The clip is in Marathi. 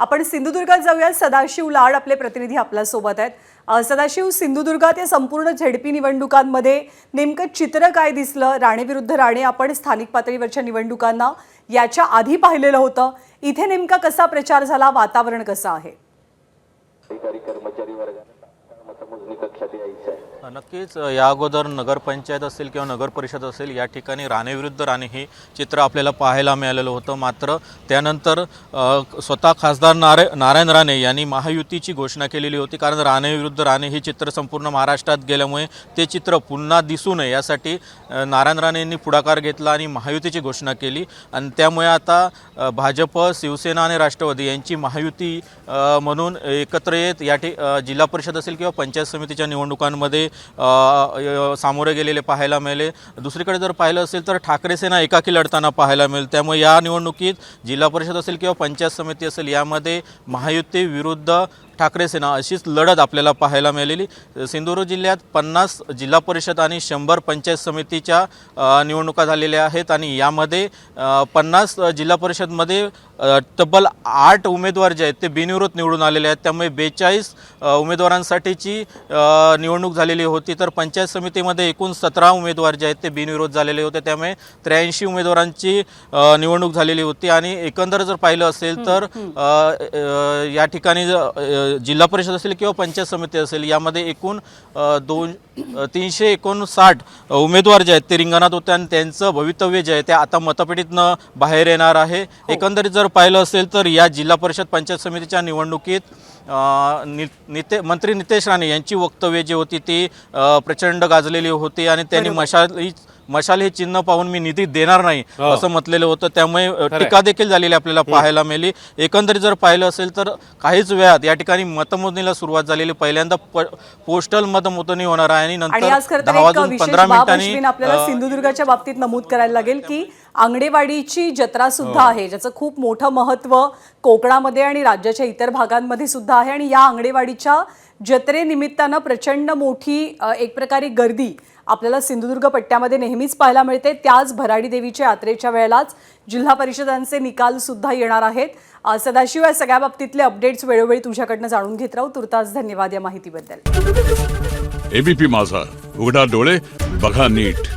आपण सिंधुदुर्गात जाऊया। सदाशिव लाड आपले प्रतिनिधी आपल्या सोबत आहेत। सदाशिव, सिंधुदुर्गात या संपूर्ण झेडपी निवडणुकांमध्ये नेमकं चित्र काय दिसलं? राणे विरुद्ध राणे आपण स्थानिक पातळीवरच्या निवडणुकांना याच्या आधी पाहिलेलं होतं। इथे नेमका कसा प्रचार झाला, वातावरण कसं आहे? अधिकारी कर्मचारी वर्गाने मतमोजणी कक्षात यायचं आहे। नक्कीच या अगोदर नगरपंचायत असेल किंवा नगर परिषद असेल या ठिकाणी राणे विरुद्ध राणे हे चित्र आपल्याला पाहायला मिळालेलं होतं। मात्र त्यानंतर स्वतः खासदार नारायण राणे यांनी महायुतीची घोषणा केलेली होती, कारण राणे विरुद्ध राणे हे चित्र संपूर्ण महाराष्ट्रात गेल्यामुळे ते चित्र पुन्हा दिसू नये यासाठी नारायण राणे यांनी पुढाकार घेतला आणि महायुतीची घोषणा केली। आणि त्यामुळे आता भाजप, शिवसेना आणि राष्ट्रवादी यांची महायुती म्हणून एकत्र येत जिल्हा परिषद असेल किंवा पंचायत समितीच्या निवडणुकांमध्ये सामोरे गेलेले पाहायला मिळाले। दुसरीकडे जर पाहिलं असेल तर ठाकरे सेना एकाकी लढताना पाहायला मिळेल। त्यामुळे या निवडणुकीत जिल्हा परिषद असेल किंवा पंचायत समिती असेल यामध्ये महायुती विरुद्ध ठाकरे सेना अशीच लढत आपल्याला पाहायला मिळालेली। सिंधुदुर्ग जिल्ह्यात 50 जिल्हा परिषद आणि 100 पंचायत समितीच्या निवडणुका झालेल्या आहेत आणि यामध्ये 50 जिल्हा परिषदमध्ये तब्बल 8 उमेदवार जे आहेत ते बिनविरोध निवडून आलेले आहेत। त्यामुळे 42 उमेदवारांसाठीची निवडणूक झालेली होती, तर पंचायत समितीमध्ये एकूण 17 उमेदवार जे आहेत ते बिनविरोध झालेले होते। त्यामुळे 83 उमेदवारांची निवडणूक झालेली होती आणि एकंदर जर पाहिलं असेल तर या ठिकाणी जिल्हा परिषद असेल किंवा पंचायत समिती असेल यामध्ये एकूण 359 उमेदवार जे आहेत ते रिंगणात होते आणि त्यांचं भवितव्य जे आहे ते आता मतपेटीतनं बाहेर येणार आहे। एकंदरीत जर पाहिलं असेल तर या जिल्हा परिषद पंचायत समितीच्या निवडणुकीत मंत्री नितेश राणे यांची वक्तव्य जी होती ती प्रचंड गाजलेली होती आणि त्यांनी मशाल हे चिन्ह पाहून मी निधी देणार नाही असं म्हटलेलं होतं। त्यामुळे टीका देखील झालेली आपल्याला पाहायला मिळाली। एकंदरीत जर पाहिलं असेल तर काहीच वेळात या ठिकाणी मतमोजणीला सुरुवात झालेली। पहिल्यांदा पोस्टल मतमोजणी होणार आहे आणि नंतर 10 वाजून 15 मिनिटांनी आपल्याला सिंधुदुर्गाच्या बाबतीत नमूद करायला लागेल की आंगणेवाडीची जत्रा सुद्धा आहे, ज्याचं खूप मोठं महत्त्व कोकणामध्ये आणि राज्याच्या इतर भागांमध्ये सुद्धा आहे। आणि या आंगणेवाडीच्या जत्रेनिमित्तानं प्रचंड मोठी एक प्रकारे गर्दी आपल्याला सिंधुदुर्ग पट्ट्यामध्ये नेहमीच पाहायला मिळते। त्याच भराडी देवीच्या यात्रेच्या वेळेलाच जिल्हा परिषदांचे निकाल सुद्धा येणार आहेत। सदाशिव, या सगळ्या बाबतीतले अपडेट्स वेळोवेळी तुझ्याकडनं जाणून घेत राहू। तुर्तास धन्यवाद या माहितीबद्दल। एबीपी माझा, उघडा डोळे बघा नीट।